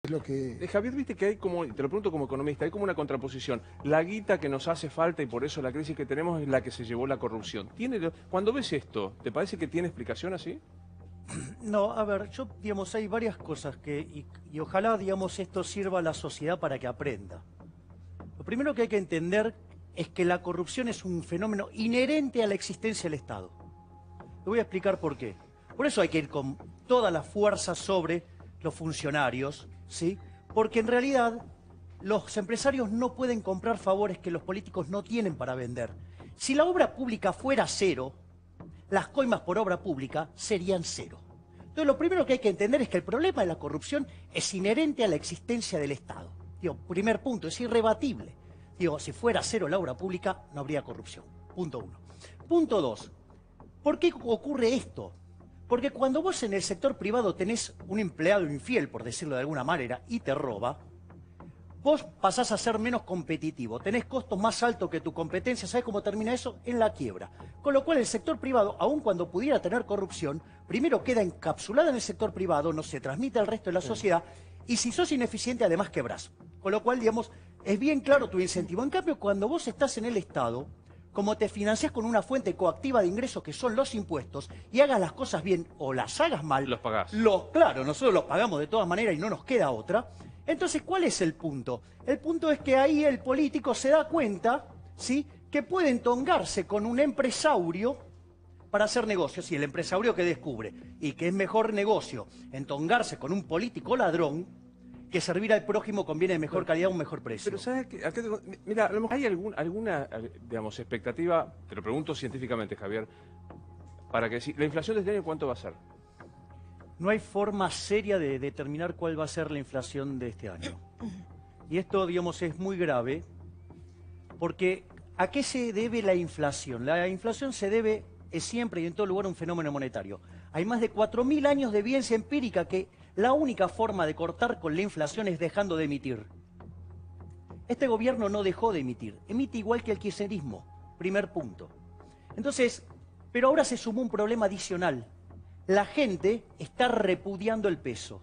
Es lo que... Javier, viste que hay como, te lo pregunto como economista, hay como una contraposición. La guita que nos hace falta y por eso la crisis que tenemos es la que se llevó la corrupción. Cuando ves esto, ¿te parece que tiene explicación así? No, a ver, digamos, hay varias cosas y ojalá, digamos, esto sirva a la sociedad para que aprenda. Lo primero que hay que entender es que la corrupción es un fenómeno inherente a la existencia del Estado. Le voy a explicar por qué. Por eso hay que ir con toda la fuerza sobre los funcionarios, ¿sí? Porque en realidad los empresarios no pueden comprar favores que los políticos no tienen para vender. Si la obra pública fuera cero, las coimas por obra pública serían cero. Entonces lo primero que hay que entender es que el problema de la corrupción es inherente a la existencia del Estado. Digo, primer punto, es irrebatible. Digo, si fuera cero la obra pública, no habría corrupción. Punto uno. Punto dos, ¿por qué ocurre esto? Porque cuando vos en el sector privado tenés un empleado infiel, por decirlo de alguna manera, y te roba, vos pasás a ser menos competitivo, tenés costos más altos que tu competencia. ¿Sabés cómo termina eso? En la quiebra. Con lo cual el sector privado, aun cuando pudiera tener corrupción, primero queda encapsulada en el sector privado, no se transmite al resto de la sociedad, y si sos ineficiente además quebrás. Con lo cual, digamos, es bien claro tu incentivo. En cambio, cuando vos estás en el Estado, como te financiás con una fuente coactiva de ingresos que son los impuestos, y hagas las cosas bien o las hagas mal... Los pagás. Claro, nosotros los pagamos de todas maneras y no nos queda otra. Entonces, ¿cuál es el punto? El punto es que ahí el político se da cuenta, ¿sí?, que puede entongarse con un empresario para hacer negocios. Y el empresario que descubre, y que es mejor negocio entongarse con un político ladrón, que servir al prójimo conviene de mejor calidad a un mejor precio. Pero ¿sabes qué? Mira, a lo mejor hay alguna, digamos, expectativa, te lo pregunto científicamente, Javier, para que si la inflación de este año, ¿cuánto va a ser? No hay forma seria de determinar cuál va a ser la inflación de este año. Y esto, digamos, es muy grave, porque ¿a qué se debe la inflación? La inflación se debe, es siempre y en todo lugar, a un fenómeno monetario. Hay más de 4.000 años de evidencia empírica que la única forma de cortar con la inflación es dejando de emitir. Este gobierno no dejó de emitir, emite igual que el kirchnerismo, primer punto. Entonces, pero ahora se sumó un problema adicional. La gente está repudiando el peso.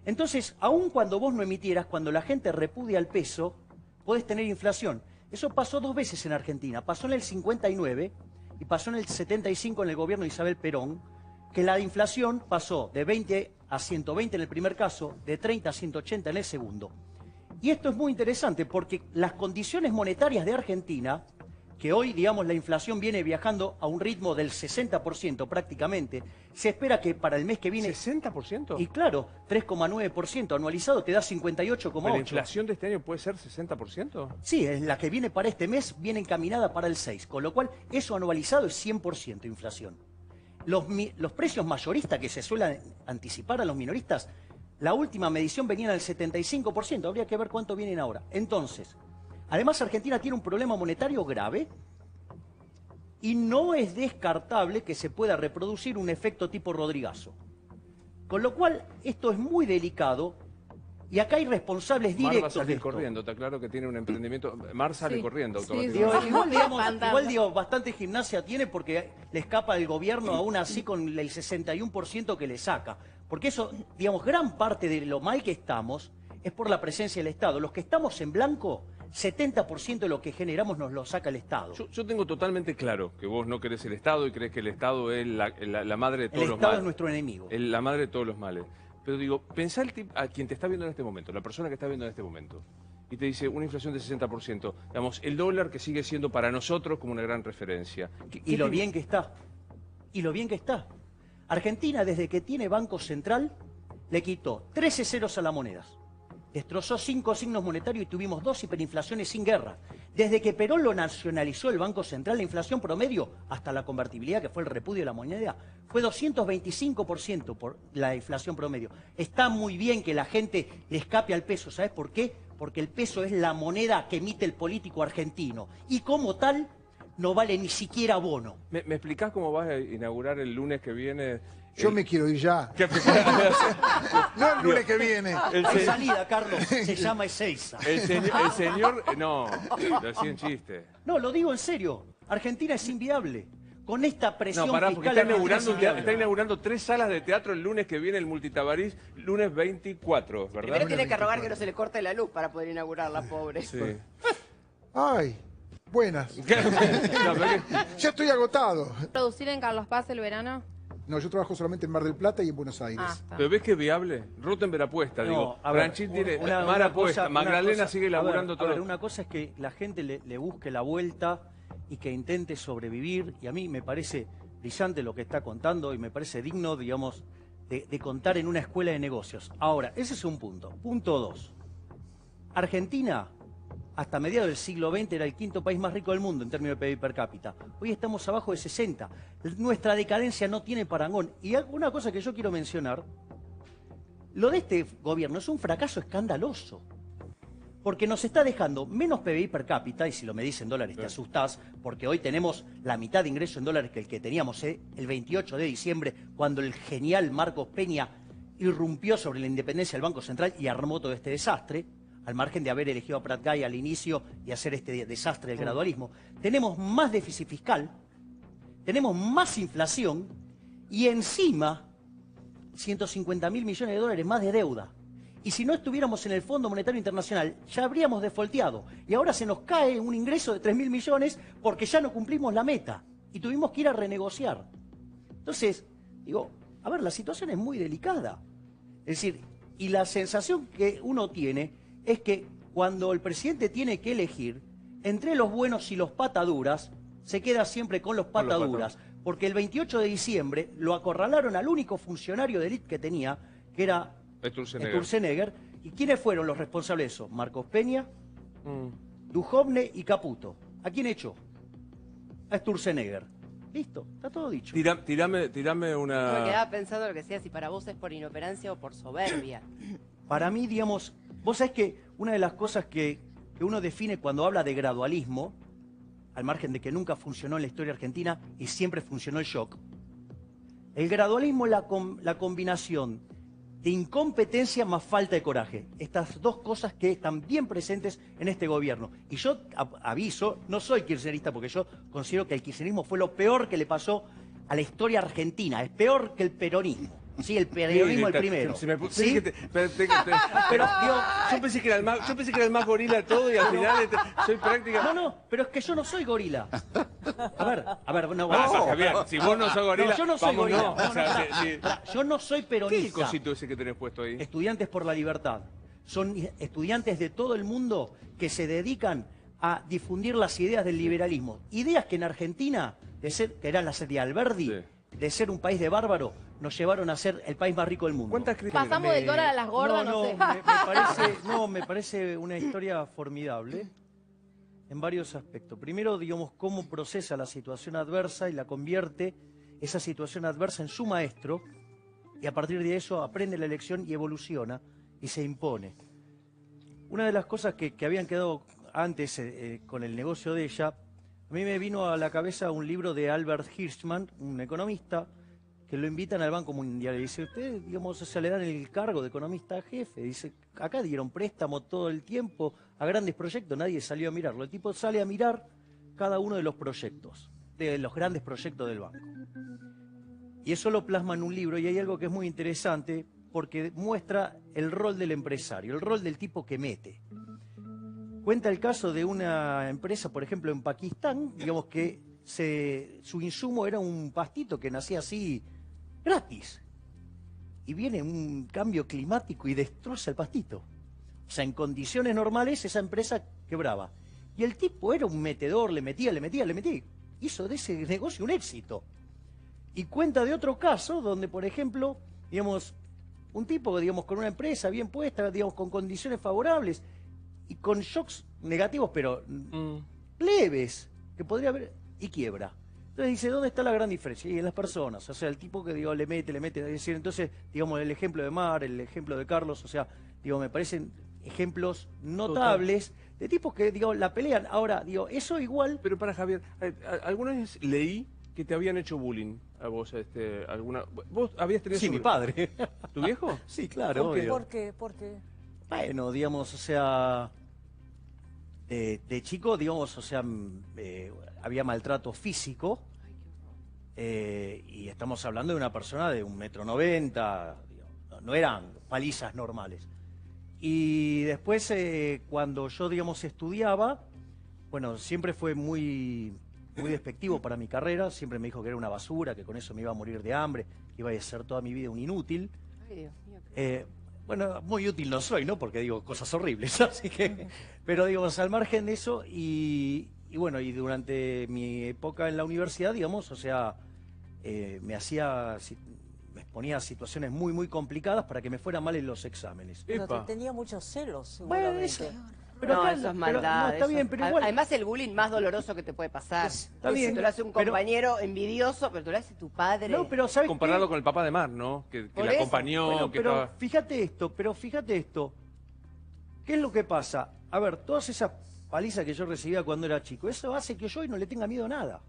Entonces, aun cuando vos no emitieras, cuando la gente repudia el peso, podés tener inflación. Eso pasó 2 veces en Argentina. Pasó en el 59 y pasó en el 75 en el gobierno de Isabel Perón, que la inflación pasó de 20 a 120 en el primer caso, de 30 a 180 en el segundo. Y esto es muy interesante porque las condiciones monetarias de Argentina, que hoy, digamos, la inflación viene viajando a un ritmo del 60% prácticamente, se espera que para el mes que viene... ¿60%? Y claro, 3,9% anualizado te da 58,8%. ¿La inflación de este año puede ser 60%? Sí, la que viene para este mes viene encaminada para el 6%, con lo cual eso anualizado es 100% inflación. Los precios mayoristas que se suelen anticipar a los minoristas, la última medición venía al 75%, habría que ver cuánto vienen ahora. Entonces, además Argentina tiene un problema monetario grave y no es descartable que se pueda reproducir un efecto tipo Rodrigazo. Con lo cual, esto es muy delicado y acá hay responsables directos. Mar va a salir corriendo, está claro que tiene un emprendimiento. Mar sale corriendo automáticamente. Igual digo, bastante gimnasia tiene porque le escapa el gobierno aún así con el 61% que le saca. Porque eso, digamos, gran parte de lo mal que estamos es por la presencia del Estado. Los que estamos en blanco, 70% de lo que generamos nos lo saca el Estado. Yo tengo totalmente claro que vos no querés el Estado y crees que el Estado es la madre de todos los males. El Estado es nuestro enemigo. La madre de todos los males. Pero digo, pensá a quien te está viendo en este momento, la persona que está viendo en este momento, y te dice una inflación de 60%, digamos, el dólar que sigue siendo para nosotros como una gran referencia. Y lo bien que está. Y lo bien que está. Argentina, desde que tiene Banco Central, le quitó 13 ceros a las monedas. Destrozó 5 signos monetarios y tuvimos 2 hiperinflaciones sin guerra. Desde que Perón lo nacionalizó el Banco Central, la inflación promedio, hasta la convertibilidad, que fue el repudio de la moneda, fue 225% por la inflación promedio. Está muy bien que la gente le escape al peso. ¿Sabes por qué? Porque el peso es la moneda que emite el político argentino. Y como tal, no vale ni siquiera bono. ¿Me explicás cómo vas a inaugurar el lunes que viene? Yo me quiero ir ya. No el lunes que viene. Hay salida, Carlos. Se llama Ezeiza. El señor... No, lo hacía en chiste. No, lo digo en serio. Argentina es inviable. con esta presión No, pará, porque fiscal... está inaugurando 3 salas de teatro el lunes que viene, el Multitabarís, lunes 24, ¿verdad? Primero tiene que rogar que no se le corte la luz para poder inaugurarla, pobre. Sí. Ay, buenas. Ya estoy agotado. ¿Producir en Carlos Paz el verano? No, yo trabajo solamente en Mar del Plata y en Buenos Aires. Ah, está. ¿Pero ves que es viable? Rottenberg apuesta, No, digo. a ver, Franchín tiene... una Mar apuesta, cosa- Magdalena cosa- sigue laburando todo. A ver, una cosa es que la gente le busque la vuelta y que intente sobrevivir, y a mí me parece brillante lo que está contando y me parece digno, digamos, de contar en una escuela de negocios. Ahora, ese es un punto. Punto 2. Argentina, hasta mediados del siglo XX, era el quinto país más rico del mundo en términos de PIB per cápita. Hoy estamos abajo de 60. Nuestra decadencia no tiene parangón. Y una cosa que yo quiero mencionar, lo de este gobierno es un fracaso escandaloso. Porque nos está dejando menos PBI per cápita, y si lo medís en dólares te asustás, porque hoy tenemos la mitad de ingreso en dólares que el que teníamos el 28 de diciembre, cuando el genial Marcos Peña irrumpió sobre la independencia del Banco Central y armó todo este desastre, al margen de haber elegido a Prat Gai al inicio y hacer este desastre del gradualismo. Tenemos más déficit fiscal, tenemos más inflación y encima 150.000 millones de dólares más de deuda. Y si no estuviéramos en el Fondo Monetario Internacional, ya habríamos defaulteado. Y ahora se nos cae un ingreso de 3.000 millones porque ya no cumplimos la meta. Y tuvimos que ir a renegociar. Entonces, digo, a ver, la situación es muy delicada. Es decir, y la sensación que uno tiene es que cuando el presidente tiene que elegir entre los buenos y los pataduras, se queda siempre con los pataduras. Porque el 28 de diciembre lo acorralaron al único funcionario de élite que tenía, que era Sturzenegger. ¿Y quiénes fueron los responsables de eso? Marcos Peña, Duhovne y Caputo. ¿A quién echó? A Sturzenegger. Listo, está todo dicho. Tirame una... No, me quedaba pensando lo que decía, si para vos es por inoperancia o por soberbia. Para mí, digamos, vos sabés que una de las cosas que uno define cuando habla de gradualismo, al margen de que nunca funcionó en la historia argentina y siempre funcionó el shock, el gradualismo es la combinación de incompetencia más falta de coraje. Estas dos cosas que están bien presentes en este gobierno. Y yo aviso, no soy kirchnerista porque yo considero que el kirchnerismo fue lo peor que le pasó a la historia argentina. Es peor que el peronismo. Sí, el peronismo el primero. ¿Sí? Pero yo pensé que era el más gorila de todo y al final soy práctica... No, pero es que yo no soy gorila. A ver, no, Javier, si vos no sos gorila, no, yo no soy gorila. Yo no soy peronista. ¿Qué es el cosito ese que tenés puesto ahí? Estudiantes por la Libertad. Son estudiantes de todo el mundo que se dedican a difundir las ideas del liberalismo. Ideas que en Argentina, que eran las de Alberdi, de ser un país de bárbaro, nos llevaron a ser el país más rico del mundo. Pasamos del dólar a las gordas, no sé. Me parece una historia formidable en varios aspectos. Primero, digamos, cómo procesa la situación adversa y la convierte esa situación adversa en su maestro, y a partir de eso aprende la lección y evoluciona y se impone. Una de las cosas que habían quedado antes con el negocio de ella, a mí me vino a la cabeza un libro de Albert Hirschman, un economista, que lo invitan al Banco Mundial. Y dice, usted, digamos, se le dan el cargo de economista jefe. Dice, acá dieron préstamo todo el tiempo a grandes proyectos, nadie salió a mirarlo. El tipo sale a mirar cada uno de los proyectos, de los grandes proyectos del banco. Y eso lo plasma en un libro, y hay algo que es muy interesante, porque muestra el rol del empresario, el rol del tipo que mete. Cuenta el caso de una empresa, por ejemplo, en Pakistán, digamos que su insumo era un pastito que nacía así gratis. Y viene un cambio climático y destroza el pastito. O sea, en condiciones normales esa empresa quebraba. Y el tipo era un metedor, le metía. Hizo de ese negocio un éxito. Y cuenta de otro caso donde, por ejemplo, digamos, un tipo, digamos, con una empresa bien puesta, digamos, con condiciones favorables y con shocks negativos, pero leves, que podría haber, y quiebra. Entonces dice, ¿dónde está la gran diferencia? Y en las personas, o sea, el tipo que, digo, le mete, es decir, entonces, digamos, el ejemplo de Mar, el ejemplo de Carlos, o sea, digo, me parecen ejemplos notables de tipos que, digo, la pelean. Ahora, digo, eso igual... Pero para Javier, alguna vez leí que te habían hecho bullying a vos, ¿vos habías tenido... Sí, mi padre. ¿Tu viejo? Sí, claro. ¿Por qué? Bueno, digamos, o sea, de chico, digamos, o sea, había maltrato físico Y estamos hablando de una persona de 1,90 m, no eran palizas normales. Y después, cuando yo, digamos, estudiaba, bueno, siempre fue muy despectivo para mi carrera, siempre me dijo que era una basura, que con eso me iba a morir de hambre, que iba a ser toda mi vida un inútil. Ay, Dios mío. Bueno, muy útil no soy, ¿no? Porque digo cosas horribles, así que... Pero, digamos, al margen de eso, y bueno, y durante mi época en la universidad, digamos, o sea, me exponía a situaciones muy complicadas para que me fuera mal en los exámenes. Pero Epa. tenía muchos celos, Bueno, seguramente. pero no, acá- eso es pero- maldad. no, está eso. bien, pero igual... Además, el bullying más doloroso que te puede pasar. Está bien, Te lo hace un pero- compañero envidioso, pero te lo hace tu padre. No, pero ¿sabes Compararlo qué? con el papá de Mar, ¿no? Que Por la eso. acompañó, Bueno, que pero estaba... fíjate esto. ¿Qué es lo que pasa? A ver, todas esas palizas que yo recibía cuando era chico, eso hace que yo hoy no le tenga miedo a nada.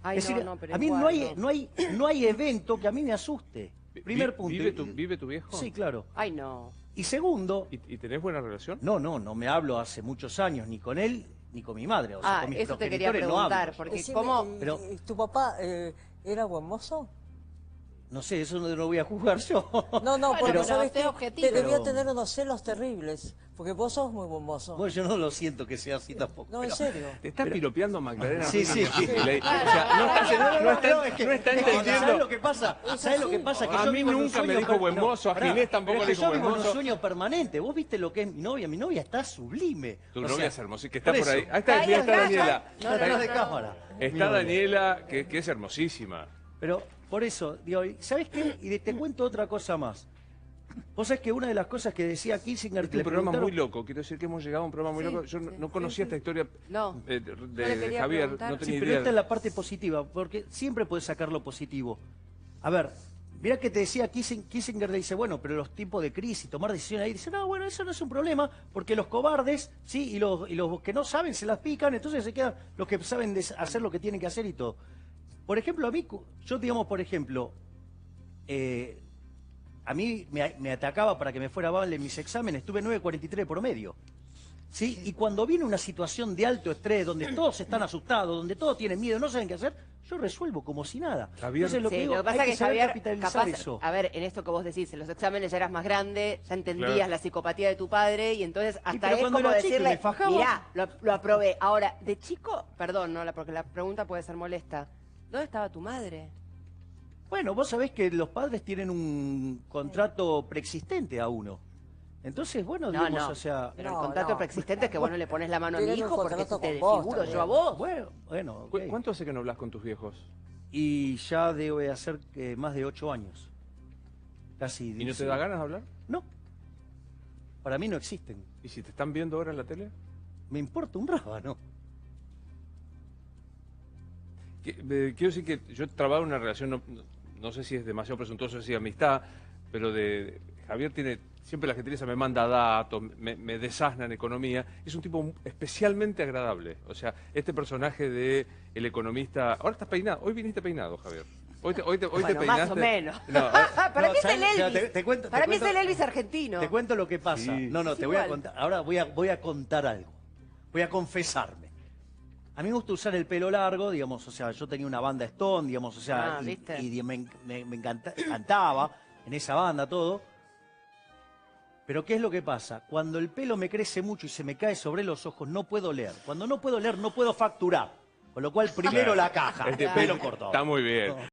Ay, Es decir, pero a mí igual, no hay evento que a mí me asuste. Primer punto. ¿Vive tu viejo? Sí, claro. Ay, no. Y segundo, ¿Y tenés buena relación? no me hablo hace muchos años ni con él ni con mi madre. O sea, con mis Eso te quería progenitores no preguntar, hablo. porque Decime, cómo... Pero- ¿tu papá era buen mozo? No sé, eso no lo voy a juzgar yo. No, Bueno, porque pero sabes sé que objetivo. te debía Pero- tener unos celos terribles, porque vos sos muy buen mozo. Bueno, yo no lo siento que sea así tampoco. No, en pero- serio. Te está piropeando Magdalena. Sí, sí. O sea, no está entendiendo. ¿Sabes lo que pasa? ¿Sabes lo que pasa? Que A yo mí vivo en un nunca me sueño dijo buen mozo, a pará, Ginés tampoco pero es le que dijo yo buen vivo en un mozo. sueño permanente. Vos viste lo que es mi novia está sublime. Tu O novia sea, es hermosa, que está por por ahí. eso. Ahí está, mira, está Daniela. Detrás de cámara. Mi Está novia. Daniela, que es hermosísima. Pero por eso, digo, ¿sabes qué? Y te cuento otra cosa más. Vos sabés que una de las cosas que decía Kissinger... Este es un programa muy loco, quiero decir que hemos llegado a un programa muy Sí, loco. Yo sí, no conocía sí, esta historia No, de le quería Javier, preguntar. no Sí, tenía pero idea. esta es la parte positiva, porque siempre puedes sacar lo positivo. A ver, mirá que te decía Kissinger, le dice, bueno, pero los tiempos de crisis, tomar decisiones ahí, dice, no, bueno, eso no es un problema, porque los cobardes, sí, y los que no saben se las pican, entonces se quedan los que saben hacer lo que tienen que hacer y todo. Por ejemplo, a mí, yo digamos, por ejemplo, a mí me atacaba para que me fuera mal en mis exámenes, tuve 9,43 de promedio. ¿Sí? Y cuando viene una situación de alto estrés, donde todos están asustados, donde todos tienen miedo, no saben qué hacer, yo resuelvo como si nada. Javier- Entonces, lo que Sí, digo, lo que pasa hay es que saber Javier, capitalizar capaz, eso. a ver, en esto que vos decís, en los exámenes ya eras más grande, ya entendías Claro. la psicopatía de tu padre y entonces hasta pero es cuando como era chico y decirle, me fajaba. mirá, lo aprobé. Ahora, de chico, perdón, no, porque la pregunta puede ser molesta, ¿dónde estaba tu madre? Bueno, vos sabés que los padres tienen un contrato preexistente a uno. Entonces, bueno, No, digamos, no. o sea... Pero No, el contrato no. preexistente es que vos no le pones la mano a mi Tienen un hijo porque contrato te con vos desfiguro también. yo a vos. Bueno, ok. ¿Cuánto hace que no hablas con tus viejos? Y ya debe hacer más de 8 años. Casi. ¿Y no te da ganas de hablar? No. Para mí no existen. ¿Y si te están viendo ahora en la tele? Me importa un rábano. Quiero decir que yo he trabajado en una relación, no sé si es demasiado presuntuoso decir amistad, pero Javier tiene, siempre la gentileza me manda datos, me desasna en economía, es un tipo especialmente agradable. O sea, este personaje de el economista, ahora estás peinado, hoy viniste peinado, Javier. Hoy te Bueno, peinaste. más o menos. No, Para No, mí es ¿sabes? el Mira, Elvis. te cuento- Para te mí es cuento- el Elvis argentino. Te cuento lo que pasa. Sí. No, Es te voy a igual. contar. Ahora voy a contar algo. Voy a confesarme. A mí me gusta usar el pelo largo, digamos, o sea, yo tenía una banda Stone, digamos, o sea, ¿viste? y me cantaba en esa banda todo. Pero ¿qué es lo que pasa? Cuando el pelo me crece mucho y se me cae sobre los ojos, no puedo leer. Cuando no puedo leer, no puedo facturar. Con lo cual, primero la caja, Este pelo corto. está muy bien.